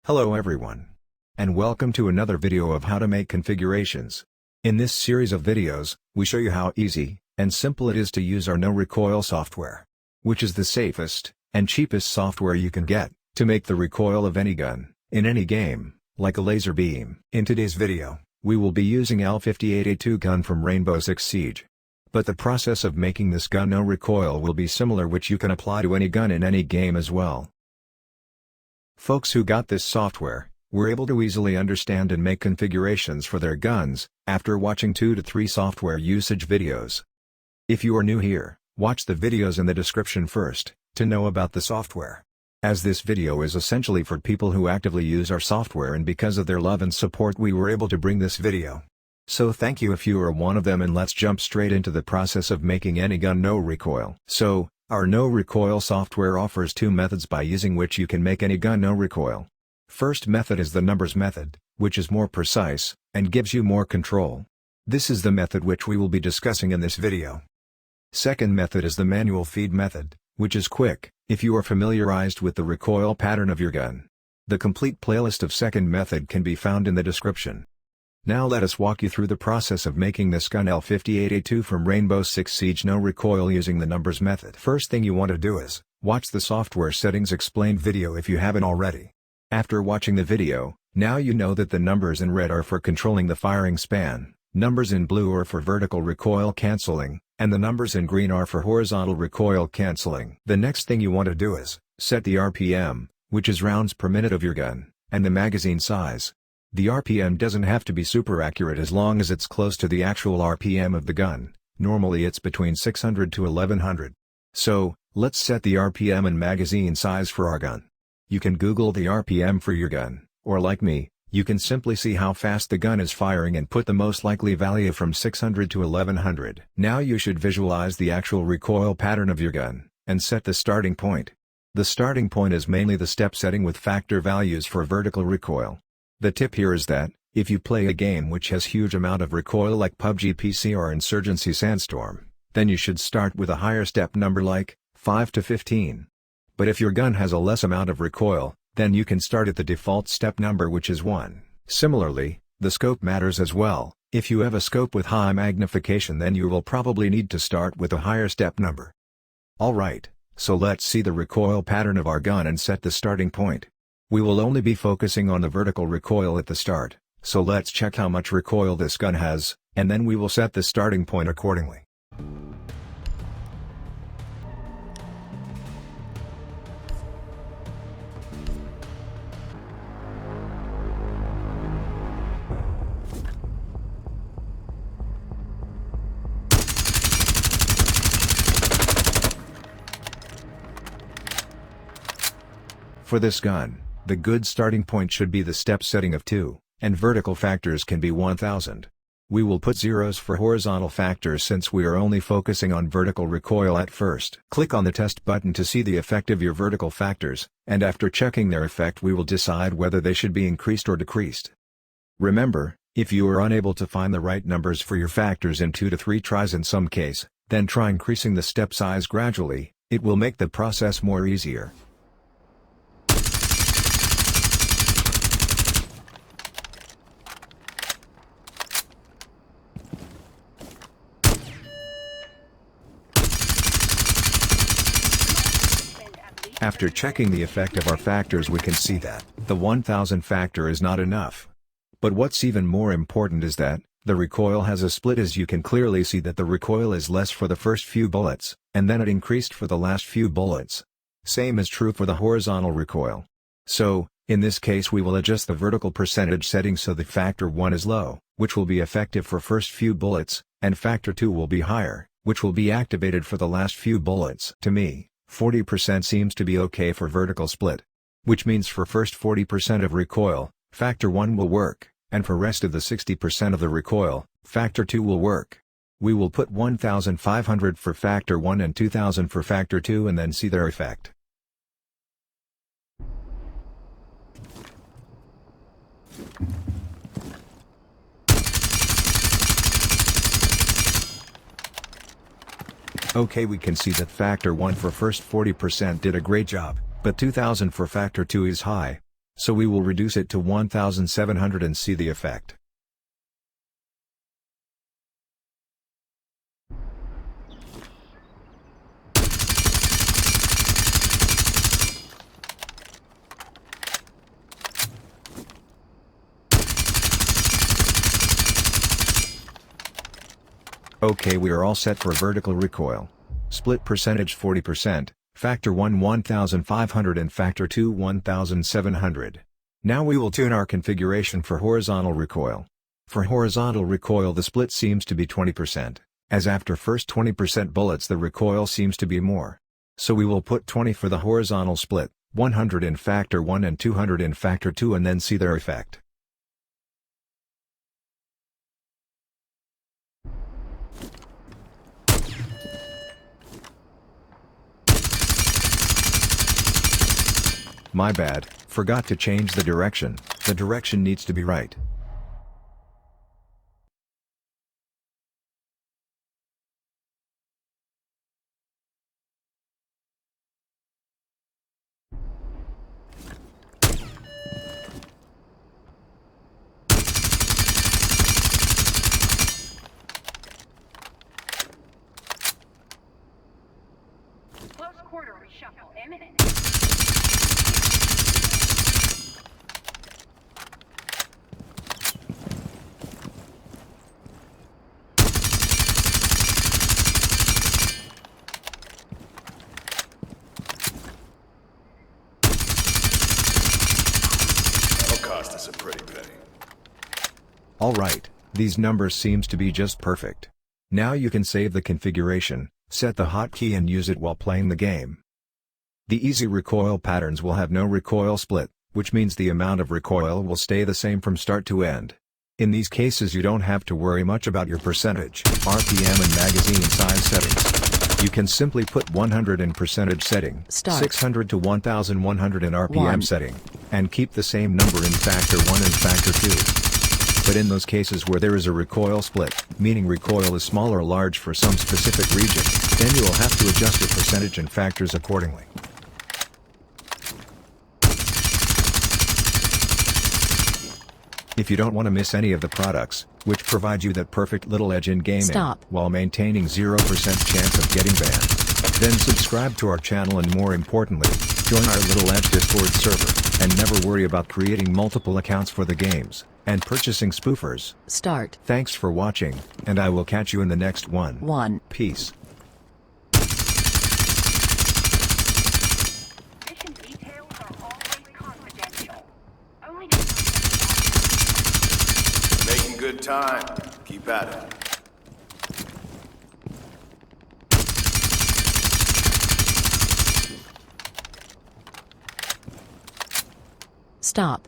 Hello everyone. And welcome to another video of how to make configurations. In this series of videos, we show you how easy and simple it is to use our no recoil software, which is the safest and cheapest software you can get to make the recoil of any gun, in any game, like a laser beam. In today's video, we will be using L58A2 gun from Rainbow Six Siege. But the process of making this gun no recoil will be similar, which you can apply to any gun in any game as well. Folks who got this software were able to easily understand and make configurations for their guns after watching 2 to 3 software usage videos. If you are new here, watch the videos in the description first to know about the software, as this video is essentially for people who actively use our software, and because of their love and support we were able to bring this video. So thank you if you are one of them, and let's jump straight into the process of making any gun no recoil. So, our no recoil software offers 2 methods by using which you can make any gun no recoil. First method is the numbers method, which is more precise and gives you more control. This is the method which we will be discussing in this video. Second method is the manual feed method, which is quick if you are familiarized with the recoil pattern of your gun. The complete playlist of second method can be found in the description. Now let us walk you through the process of making this gun L58A2 from Rainbow Six Siege no recoil using the numbers method. First thing you want to do is watch the software settings explained video if you haven't already. After watching the video, now you know that the numbers in red are for controlling the firing span, numbers in blue are for vertical recoil cancelling, and the numbers in green are for horizontal recoil cancelling. The next thing you want to do is set the RPM, which is rounds per minute of your gun, and the magazine size. The RPM doesn't have to be super accurate as long as it's close to the actual RPM of the gun. Normally it's between 600 to 1100. So, let's set the RPM and magazine size for our gun. You can Google the RPM for your gun, or like me, you can simply see how fast the gun is firing and put the most likely value from 600 to 1100. Now you should visualize the actual recoil pattern of your gun, and set the starting point. The starting point is mainly the step setting with factor values for vertical recoil. The tip here is that, if you play a game which has huge amount of recoil like PUBG PC or Insurgency Sandstorm, then you should start with a higher step number like 5 to 15. But if your gun has a less amount of recoil, then you can start at the default step number, which is 1. Similarly, the scope matters as well. If you have a scope with high magnification, then you will probably need to start with a higher step number. Alright, so let's see the recoil pattern of our gun and set the starting point. We will only be focusing on the vertical recoil at the start, so let's check how much recoil this gun has, and then we will set the starting point accordingly. For this gun, the good starting point should be the step setting of 2, and vertical factors can be 1000. We will put zeros for horizontal factors since we are only focusing on vertical recoil at first. Click on the test button to see the effect of your vertical factors, and after checking their effect we will decide whether they should be increased or decreased. Remember, if you are unable to find the right numbers for your factors in 2 to 3 tries in some case, then try increasing the step size gradually. It will make the process more easier. After checking the effect of our factors we can see that the 1000 factor is not enough. But what's even more important is that the recoil has a split, as you can clearly see that the recoil is less for the first few bullets, and then it increased for the last few bullets. Same is true for the horizontal recoil. So, in this case we will adjust the vertical percentage setting so that factor 1 is low, which will be effective for first few bullets, and factor 2 will be higher, which will be activated for the last few bullets. To me, 40% seems to be okay for vertical split. Which means for first 40% of recoil, factor 1 will work, and for rest of the 60% of the recoil, factor 2 will work. We will put 1500 for factor 1 and 2000 for factor 2 and then see their effect. Okay, we can see that factor 1 for first 40% did a great job, but 2000 for factor 2 is high. So we will reduce it to 1700 and see the effect. Okay, we are all set for vertical recoil. Split percentage 40%, factor 1 1500 and factor 2 1700. Now we will tune our configuration for horizontal recoil. For horizontal recoil the split seems to be 20%, as after first 20% bullets the recoil seems to be more. So we will put 20 for the horizontal split, 100 in factor 1 and 200 in factor 2 and then see their effect. My bad, forgot to change the direction. The direction needs to be right. Close quarter reshuffle imminent. That'll cost us a pretty penny. Alright, these numbers seems to be just perfect. Now you can save the configuration, set the hotkey and use it while playing the game. The easy recoil patterns will have no recoil split, which means the amount of recoil will stay the same from start to end. In these cases you don't have to worry much about your percentage, RPM and magazine size settings. You can simply put 100 in percentage setting, Start. 600 to 1100 in RPM 1. setting, and keep the same number in factor 1 and factor 2. But in those cases where there is a recoil split, meaning recoil is small or large for some specific region, then you will have to adjust your percentage and factors accordingly. If you don't want to miss any of the products, which provide you that perfect little edge in gaming, Stop. while maintaining 0% chance of getting banned, then subscribe to our channel and more importantly, join our Little Edge Discord server, and never worry about creating multiple accounts for the games, and purchasing spoofers. Start. Thanks for watching, and I will catch you in the next one. 1. Peace. Mission details are always confidential. Only Making good time. Keep at it. Stop.